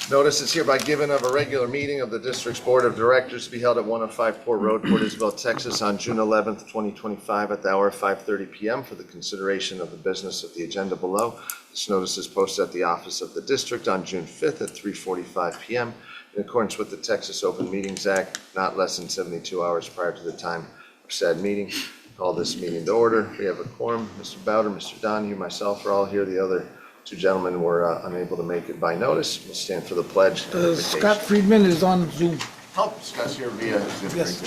Notice is hereby given of a regular meeting of the district's Board of Directors to be held at 105 Port Road, Port Isabel, Texas on June 11th, 2025 at the hour of 5:30 p.m. for the consideration of the business of the agenda below. This notice is posted at the office of the district on June 5th at 3:45 p.m. in accordance with the Texas Open Meetings Act, not less than 72 hours prior to the time of said meeting. Call this meeting to order. We have a quorum. Mr. Bowder, Mr. Donahue, myself are all here. The other two gentlemen were unable to make it by notice. We'll stand for the pledge. Scott Friedman is on Zoom. Oh, Scott's here via Zoom. Yes.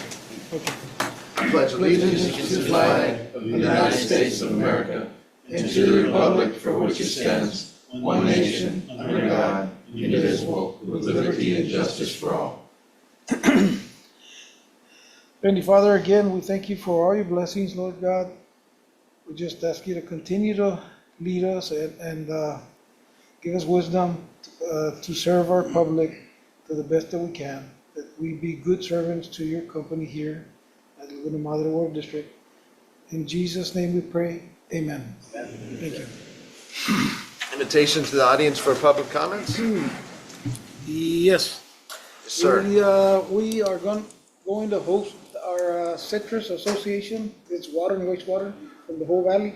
Okay. I pledge allegiance to the flag of the United States of America and to the republic for which it stands, one nation, under God, indivisible, with liberty and justice for all. Heavenly Father, again, we thank you for all your blessings, Lord God. We just ask you to continue to lead us and give us wisdom to serve our public to the best that we can, that we be good servants to your company here at the Laguna Madre Water District. In Jesus' name we pray, amen. Thank you. Invitation to the audience for public comments? Yes. Yes, sir. We are going to host our Citrus Association. It's water and wastewater from the whole valley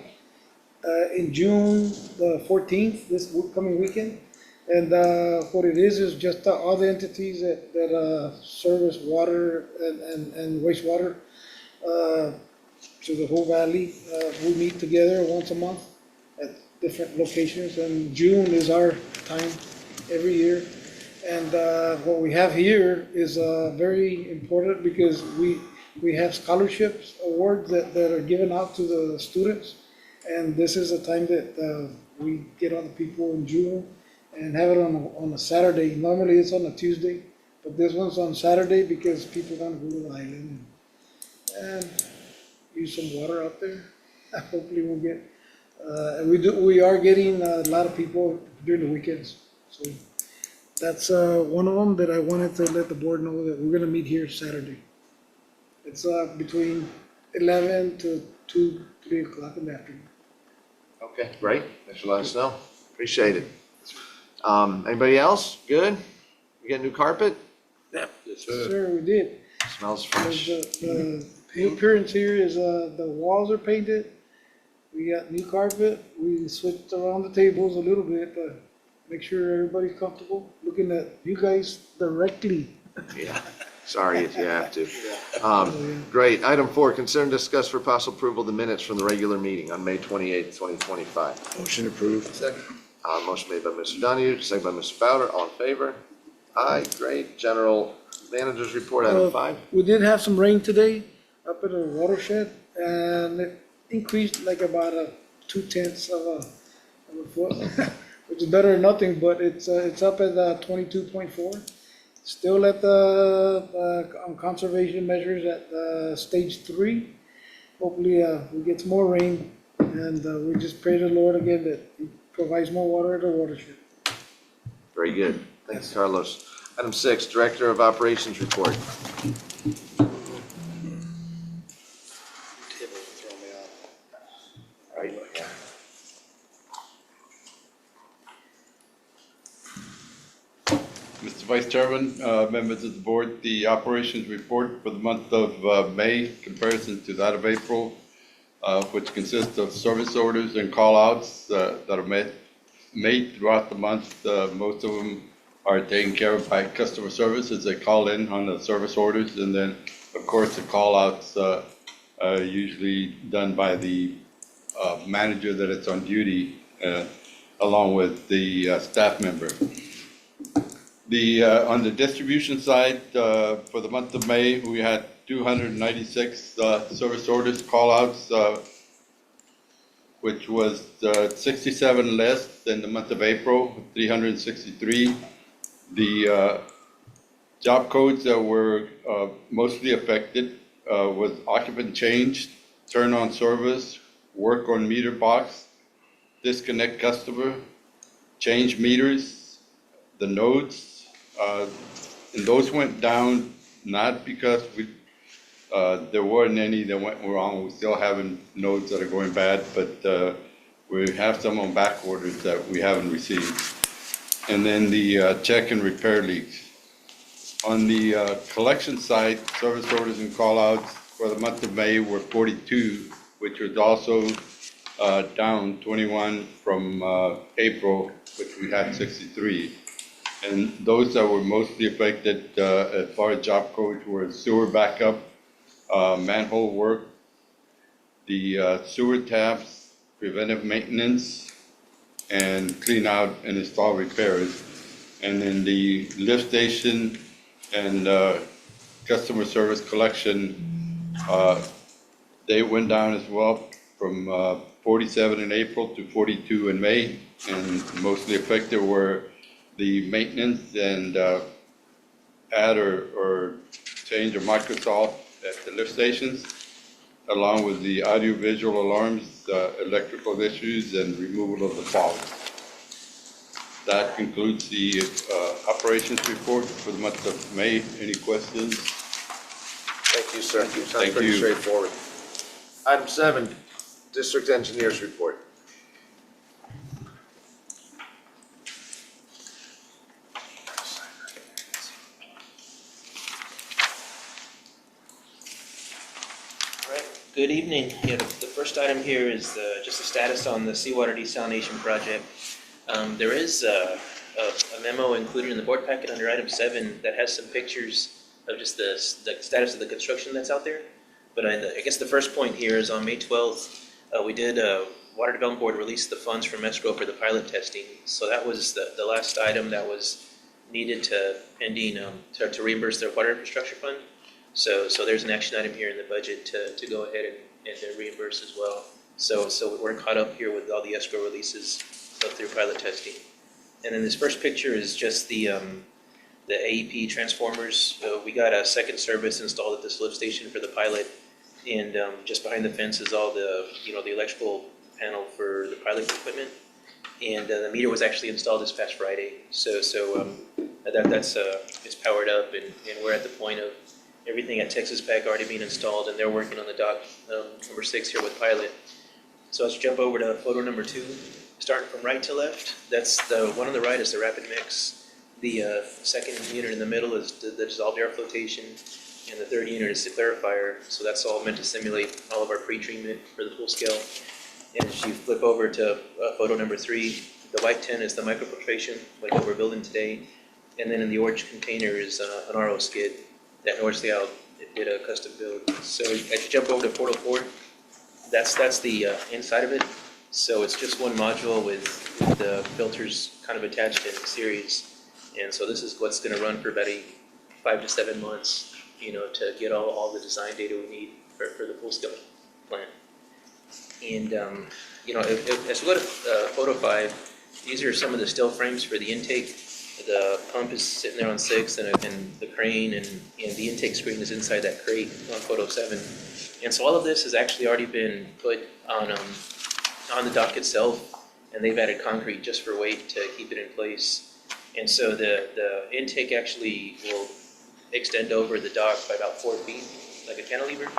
in June the 14th, this coming weekend. And what it is just all the entities that service water and wastewater to the whole valley. We meet together once a month at different locations, and June is our time every year. And what we have here is very important because we have scholarships awards that are given out to the students, and this is a time that we get all the people in June and have it on a Saturday. Normally it's on a Tuesday, but this one's on Saturday because people are gonna go to the island and use some water out there. Hopefully we'll get, we are getting a lot of people during the weekends. So that's one of them that I wanted to let the board know that we're gonna meet here Saturday. It's between 11 to 2, 3 o'clock in the afternoon. Okay, great. Thanks for letting us know. Appreciate it. Anybody else? Good? We got new carpet? Yes, sir, we did. Smells fresh. The new appearance here is the walls are painted. We got new carpet. We switched around the tables a little bit, but make sure everybody's comfortable. Looking at you guys directly. Yeah. Sorry if you have to. Great. Item 4, consider and discuss for possible approval the minutes from the regular meeting on May 28th, 2025. Motion approved. Second. Motion made by Mr. Donahue, second by Mr. Bowder. All in favor? Aye. Great. General Manager's report, item 5. We did have some rain today up in the watershed, and it increased like about 2/10 of a foot, which is better than nothing, but it's up at 22.4. Still at on conservation measures at stage 3. Hopefully we get some more rain, and we just pray to the Lord again that He provides more water at the watershed. Very good. Thanks, Carlos. Item 6, Director of Operations report. Right. Mr. Vice Chairman, members of the board, the operations report for the month of May, comparison to that of April, which consists of service orders and call-outs that are made throughout the month. Most of them are taken care of by customer service as they call in on the service orders, and then, of course, the call-outs are usually done by the manager that is on duty, along with the staff member. On the distribution side, for the month of May, we had 296 service orders, call-outs, which was 67 less than the month of April, 363. The job codes that were mostly affected was occupant change, turn on service, work on meter box, disconnect customer, change meters, the nodes. And those went down not because there weren't any that went wrong. We're still having nodes that are going bad, but we have some on back orders that we haven't received. and then the check and repair leaks. On the collection side, service orders and callouts for the month of May were 42, which was also down 21 from April, which we had 63. And those that were mostly affected as far as job codes were sewer backup, manhole work, the sewer taps, preventive maintenance, and clean out and install repairs. And then the lift station and customer service collection, they went down as well from 47 in April to 42 in May. And mostly affected were the maintenance and add or change of Microsoft at the lift stations, along with the audio-visual alarms, electrical issues, and removal of the fog. That concludes the operations report for the month of May. Any questions? Thank you, sir. Sounds Thank pretty you. straightforward. Item 7, district engineers report. All right, good evening. Yeah, the first item here is just a status on the seawater desalination project. There is a memo included in the board packet under item 7 that has some pictures of just the status of the construction that's out there. But I guess the first point here is on May 12th, we did, Water Development Board released the funds from escrow for the pilot testing. So that was the last item that was needed to pending to reimburse their water infrastructure fund. So there's an action item here in the budget to go ahead and reimburse as well. So we're caught up here with all the escrow releases through pilot testing. And then this first picture is just the AEP transformers. We got a second service installed at this lift station for the pilot. And just behind the fence is all the electrical panel for the pilot equipment. And the meter was actually installed this past Friday. So that's it's powered up, and we're at the point of everything at Texas Pac already being installed, and they're working on the dock number 6 here with pilot. So let's jump over to photo number 2, starting from right to left. That's the one on the right is the rapid mix. The second unit in the middle is the dissolved air flotation, and the third unit is the clarifier. So that's all meant to simulate all of our pre-treatment for the full scale. And as you flip over to photo number 3, the white tent is the microfiltration, like what we're building today. And then in the orange container is an RO skid that Northside did a custom build. So as you jump over to photo 4, that's the inside of it. So it's just one module with the filters kind of attached in series. And so this is what's going to run for about 5 to 7 months, to get all the design data we need for the full scale plan. And, as we go to photo 5, these are some of the still frames for the intake. The pump is sitting there on 6, and the crane and the intake screen is inside that crate on photo 7. And so all of this has actually already been put on the dock itself, and they've added concrete just for weight to keep it in place. And so the intake actually will extend over the dock by about 4 feet, like a cantilever,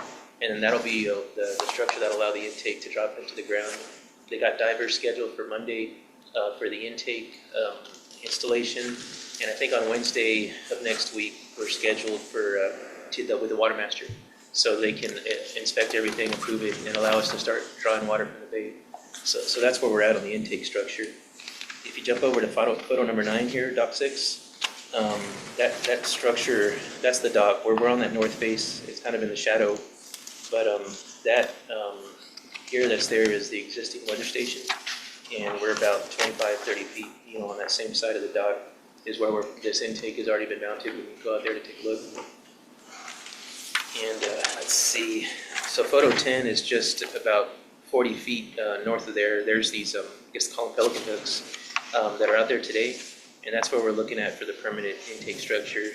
and then that'll be the structure that'll allow the intake to drop into the ground. They got divers scheduled for Monday for the intake installation, and I think on Wednesday of next week we're scheduled for with the water master, so they can inspect everything, approve it, and allow us to start drawing water from the bay. So that's where we're at on the intake structure. If you jump over to photo number 9 here, dock 6, that structure, that's the dock. We're on that north face. It's kind of in the shadow, but that here that's there is the existing weather station, and we're about 25, 30 feet, on that same side of the dock is where this intake has already been mounted. We can go out there to take a look. And let's see. So photo 10 is just about 40 feet north of there. There's these, I guess call them pelican hooks that are out there today. And that's where we're looking at for the permanent intake structure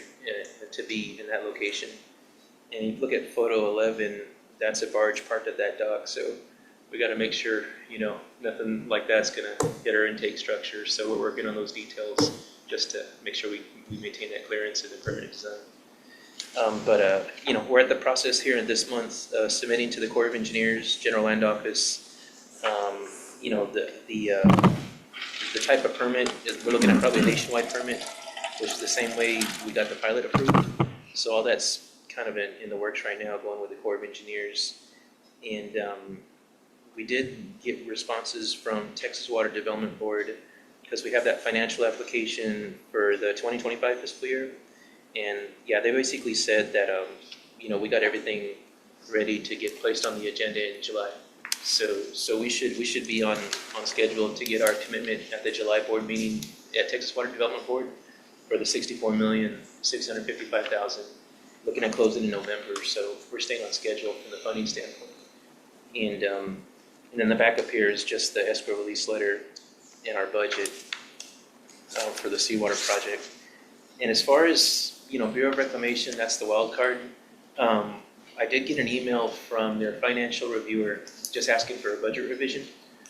to be in that location. And you look at photo 11, that's a barge parked at that dock. So we got to make sure, nothing like that's going to hit our intake structure. So we're working on those details just to make sure we maintain that clearance in the permanent design. We're at the process here in this month submitting to the Corps of Engineers, General Land Office, the type of permit, we're looking at probably a nationwide permit, which is the same way we got the pilot approved. So all that's kind of in the works right now, going with the Corps of Engineers. And we did get responses from Texas Water Development Board because we have that financial application for the 2025 fiscal year. And yeah, they basically said that, we got everything ready to get placed on the agenda in July. So we should be on schedule to get our commitment at the July board meeting at Texas Water Development Board for the $64,655,000, looking at closing in November. So we're staying on schedule from the funding standpoint. And then the backup here is just the escrow release letter in our budget for the seawater project. And as far as, Bureau of Reclamation, that's the wild card. I did get an email from their financial reviewer just asking for a budget revision.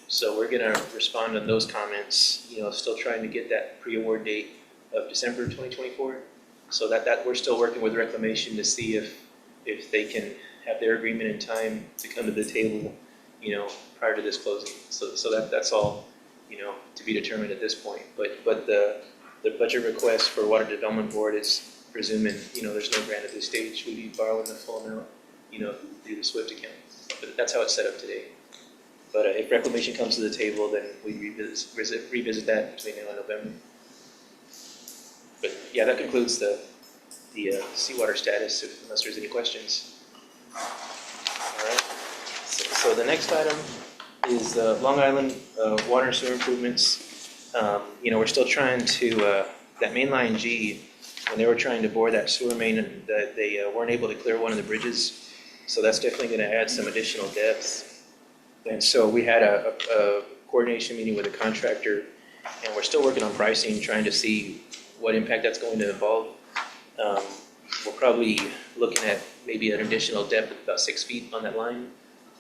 So we're gonna respond on those comments, still trying to get that pre-award date of December 2024. So that we're still working with Reclamation to see if they can have their agreement in time to come to the table, prior to this closing. So that's all, to be determined at this point. But the budget request for Water Development Board is presuming, there's no grant at this stage. We'd be borrowing the full amount, through the SWIFT account. But that's how it's set up today. But if Reclamation comes to the table, then we revisit that between now and November. But yeah, that concludes the seawater status, unless there's any questions. All right. So the next item is Long Island water and sewer improvements. We're still trying to, that main line G, when they were trying to bore that sewer main, and they weren't able to clear one of the bridges. So that's definitely going to add some additional depth. And so we had a coordination meeting with a contractor, and we're still working on pricing, trying to see what impact that's going to involve. We're probably looking at maybe an additional depth of about 6 feet on that line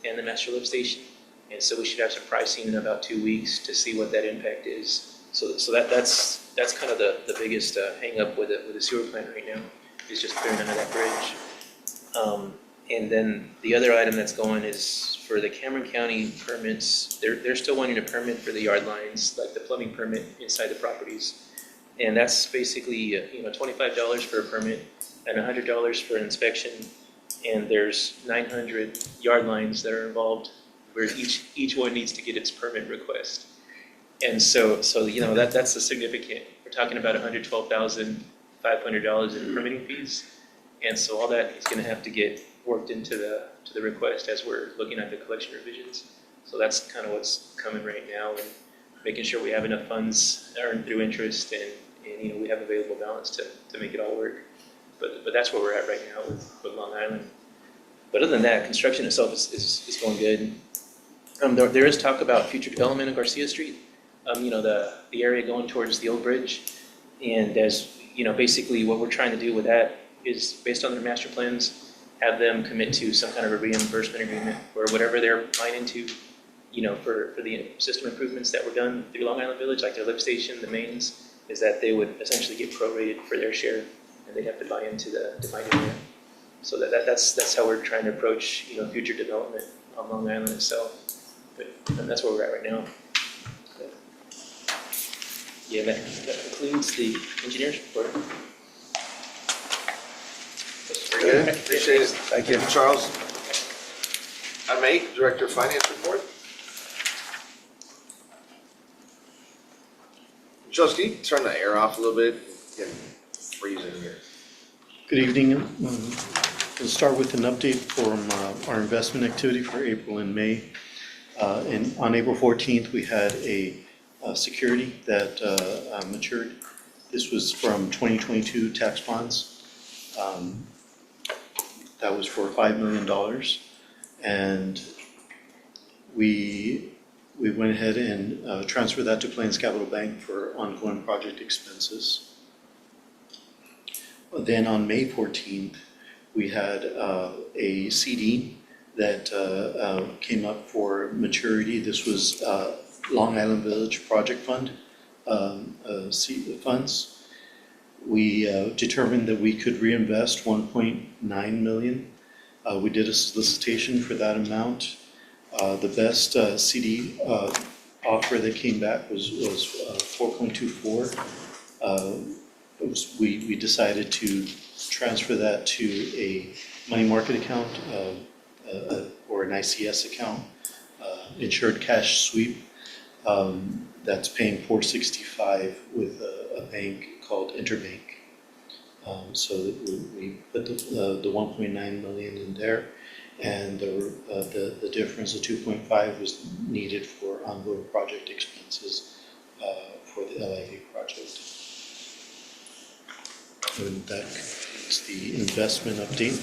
and the master lift station. And so we should have some pricing in about 2 weeks to see what that impact is. So that's kind of the biggest hang up with the sewer plant right now, is just clearing under that bridge. And then the other item that's going is for the Cameron County permits. They're still wanting a permit for the yard lines, like the plumbing permit inside the properties. And that's basically, $25 for a permit and $100 for an inspection. And there's 900 yard lines that are involved, where each one needs to get its permit request. And so that's a significant. We're talking about $112,500 in permitting fees. And so all that is going to have to get worked into the request as we're looking at the collection revisions. So that's kind of what's coming right now, and making sure we have enough funds earned through interest, and we have available balance to make it all work. But that's where we're at right now with Long Island. But other than that, construction itself is going good. There is talk about future development of Garcia Street, the area going towards the old bridge. And as basically what we're trying to do with that is, based on their master plans, have them commit to some kind of a reimbursement agreement, or whatever they're buying into, for the system improvements that were done through Long Island Village, like their lift station, the mains, is that they would essentially get prorated for their share, and they'd have to buy into the defined area. So that's how we're trying to approach, future development on Long Island itself. And that's where we're at right now. Yeah, that concludes the engineer's report. Very good, appreciate it. Thank you, Charles. Item 8, Director of Finance report. Charles, can you turn the air off a little bit? It's getting freezing here. Good evening. We'll start with an update from our investment activity for April and May. On April 14th, we had a security that matured. This was from 2022 tax bonds. That was for $5 million. And we went ahead and transferred that to Plains Capital Bank for ongoing project expenses. Then on May 14th, we had a CD that came up for maturity. This was Long Island Village Project Fund funds. We determined that we could reinvest $1.9 million. We did a solicitation for that amount. The best CD offer that came back was 4.24. We decided to transfer that to a money market account or an ICS account, insured cash sweep. That's paying 465 with a bank called Interbank. So we put the 1.9 million in there, and the difference, the 2.5, was needed for ongoing project expenses for the LIV project. And that concludes the investment update.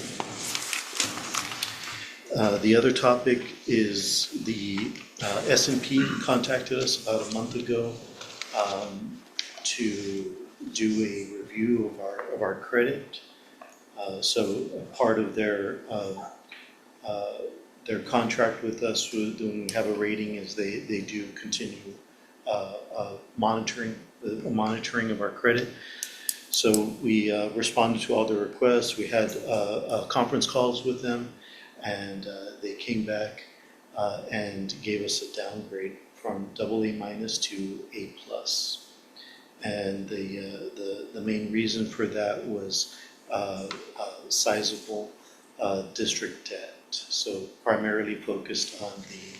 The other topic is the S&P contacted us about a month ago to do a review of our credit. So part of their contract with us when we have a rating is they do continue monitoring of our credit. So we responded to all their requests. We had conference calls with them, and they came back and gave us a downgrade from AA- to A+. And the main reason for that was sizable district debt. So primarily focused on the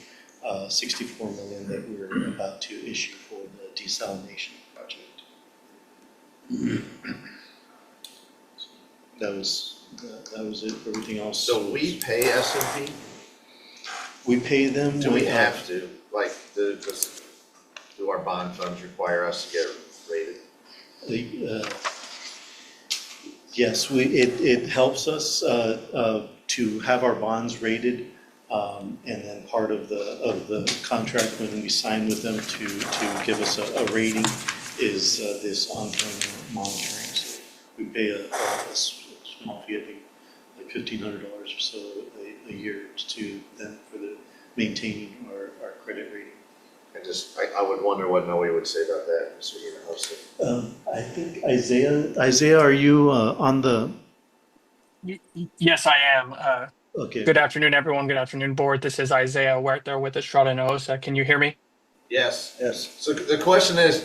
64 million that we're about to issue for the desalination project. That was it. Everything else. So we pay S&P? We pay them. Do we have to? Like, do our bond funds require us to get rated? Yes, it helps us to have our bonds rated, and then part of the contract when we sign with them to give us a rating is this ongoing monitoring. So we pay a small fee, I think like $1,500 or so a year to them for the maintaining our credit rating. I would wonder what Noe would say about that, so you know. So. I think Isaiah, are you on the? Yes, I am. Okay. Good afternoon, everyone. Good afternoon, board. This is Isaiah Huerta with Estrada and Osa. Can you hear me? Yes. Yes. So the question is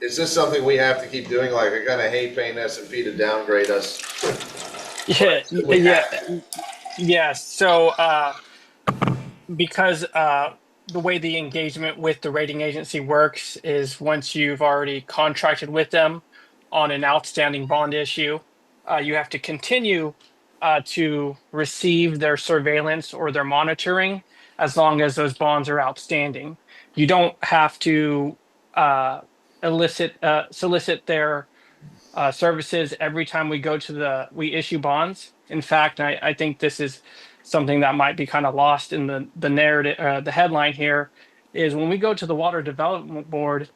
this something we have to keep doing? Like, we're gonna hate paying S&P to downgrade us? Yes. So, because the way the engagement with the rating agency works is once you've already contracted with them on an outstanding bond issue, you have to continue to receive their surveillance or their monitoring as long as those bonds are outstanding. You don't have to solicit their services every time we issue bonds. In fact, I think this is something that might be kind of lost in the narrative. The headline here is when we go to the Water Development Board,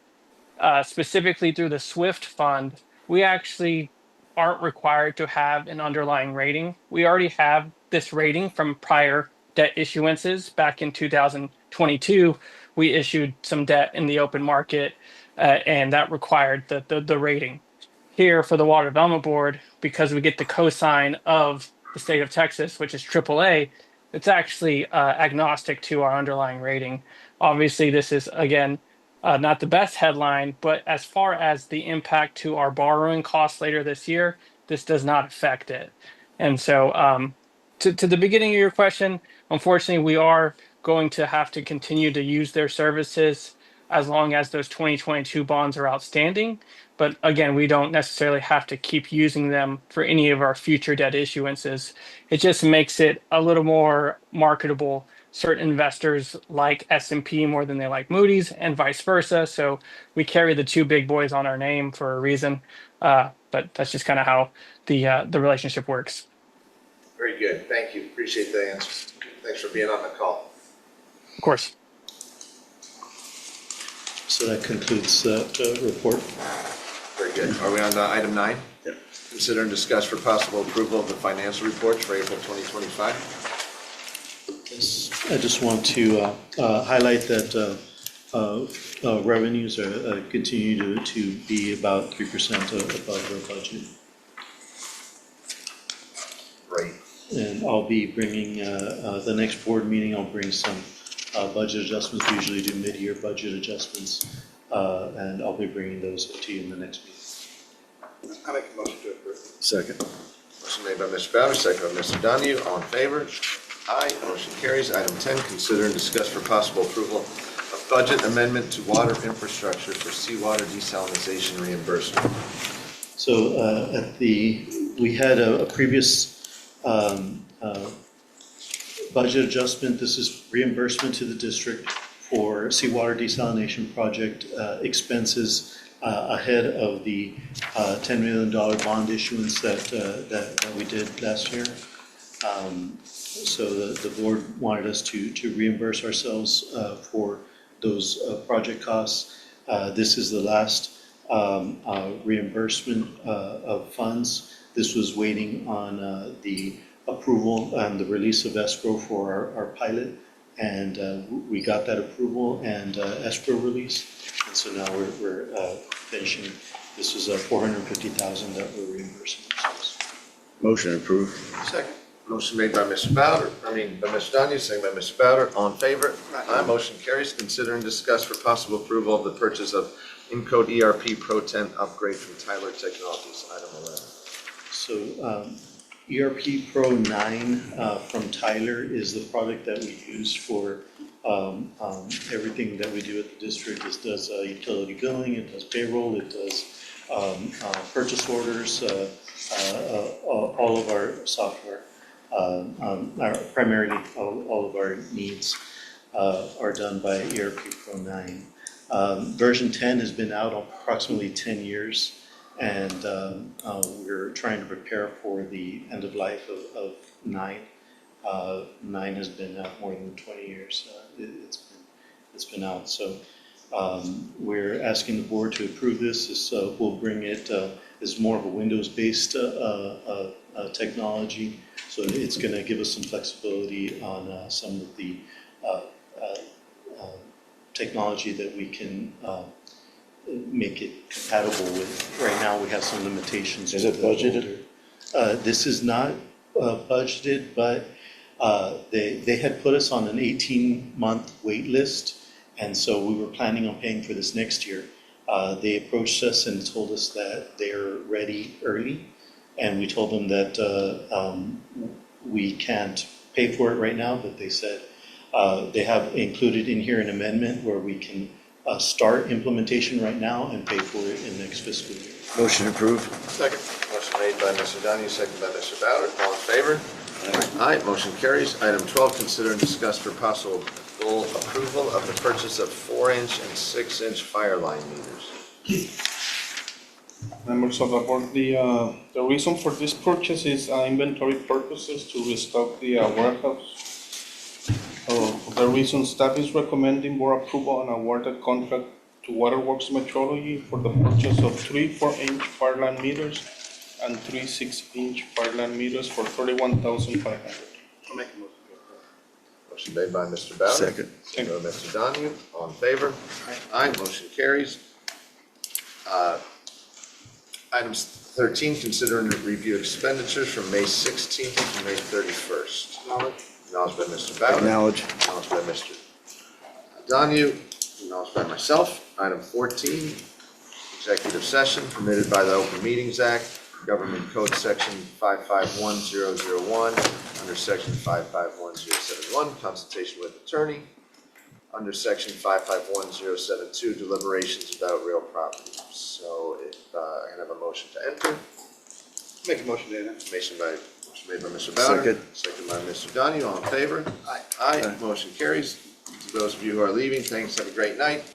specifically through the SWIFT fund, we actually aren't required to have an underlying rating. We already have this rating from prior debt issuances. Back in 2022, we issued some debt in the open market, and that required the rating. Here for the Water Development Board, because we get the cosign of the state of Texas, which is AAA, it's actually agnostic to our underlying rating. Obviously, this is, again, not the best headline, but as far as the impact to our borrowing costs later this year, this does not affect it. And so to the beginning of your question, unfortunately, we are going to have to continue to use their services as long as those 2022 bonds are outstanding. But again, we don't necessarily have to keep using them for any of our future debt issuances. It just makes it a little more marketable. Certain investors like S&P more than they like Moody's, and vice versa. So we carry the two big boys on our name for a reason. But that's just kind of how the relationship works. Very good. Thank you. Appreciate the answer. Thanks for being on the call. Of course. So that concludes the report. Very good. Are we on item 9? Yep. Consider and discuss for possible approval of the financial reports for April 2025. I just want to highlight that revenues are continue to be about 3% above our budget. Great. And I'll be bringing, the next board meeting, I'll bring some budget adjustments. We usually do mid-year budget adjustments and I'll be bringing those to you in the next meeting. I make a motion to approve. Second. Motion made by Mr. Bowder, second by Mr. Donahue. All in favor? Aye. Motion carries. Item 10, consider and discuss for possible approval of budget amendment to water infrastructure for seawater desalination reimbursement. So we had a previous budget adjustment. This is reimbursement to the district for seawater desalination project expenses ahead of the $10 million bond issuance that we did last year. So the board wanted us to reimburse ourselves for those project costs. This is the last reimbursement of funds. This was waiting on the approval and the release of escrow for our pilot, and we got that approval and escrow release, and so now we're finishing. This was $450,000 that we're reimbursing ourselves. Motion approved. Second. Motion made by Mr. Bowder, by Mr. Donahue, second by Mr. Bowder. All in favor? Aye. Motion carries. Consider and discuss for possible approval of the purchase of Encode ERP Pro 10 upgrade from Tyler Technologies, item 11. So ERP Pro 9 from Tyler is the product that we use for everything that we do at the district. It does utility billing, it does payroll, it does purchase orders, all of our software. Primarily, all of our needs are done by ERP Pro 9. Version 10 has been out approximately 10 years, and we're trying to prepare for the end of life of 9. 9 has been out more than 20 years. It's been out, so we're asking the board to approve this. This will bring it as more of a Windows-based technology. So it's going to give us some flexibility on some of the technology that we can make it compatible with. Right now, we have some limitations. Is it budgeted? This is not budgeted, but they had put us on an 18-month wait list, and so we were planning on paying for this next year. They approached us and told us that they're ready early, and we told them that we can't pay for it right now, but they said they have included in here an amendment where we can start implementation right now and pay for it in next fiscal year. Motion approved. Second. Motion made by Mr. Donahue, second by Mr. Bowder. All in favor? Aye. Motion carries. Item 12, consider and discuss for possible approval of the purchase of 4-inch and 6-inch fire line meters. Members of the board, the reason for this purchase is inventory purposes to restock the warehouse. For the reason, staff is recommending board approval and award a contract to Waterworks Metrology for the purchase of 3 4-inch fire line meters and 3 6-inch fire line meters for $31,500. I'll make a motion to approve. Motion made by Mr. Bowder. Second. Second by Mr. Donahue. All in favor? Aye. Motion carries. Items 13, consider and review expenditures from May 16th to May 31st. Acknowledged by Mr. Bowder. Acknowledge. Acknowledged by Mr. Donahue. Acknowledged by myself. Item 14, executive session permitted by the Open Meetings Act, Government Code Section 551001, under Section 551071, consultation with attorney, under Section 551072, deliberations about real property. So if I can have a motion to enter. Make a motion to enter. Motion made by Mr. Bowder. Second. Second by Mr. Donahue. All in favor? Aye. Aye. Motion carries. To those of you who are leaving, thanks. Have a great night.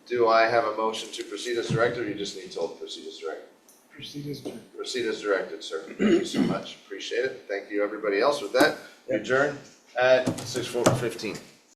Do I have a motion to proceed as directed, or you just need told to proceed as directed? Proceed as directed. Proceed as directed, sir. Thank you so much. Appreciate it. Thank you, everybody else. With that, we adjourn at 6:15.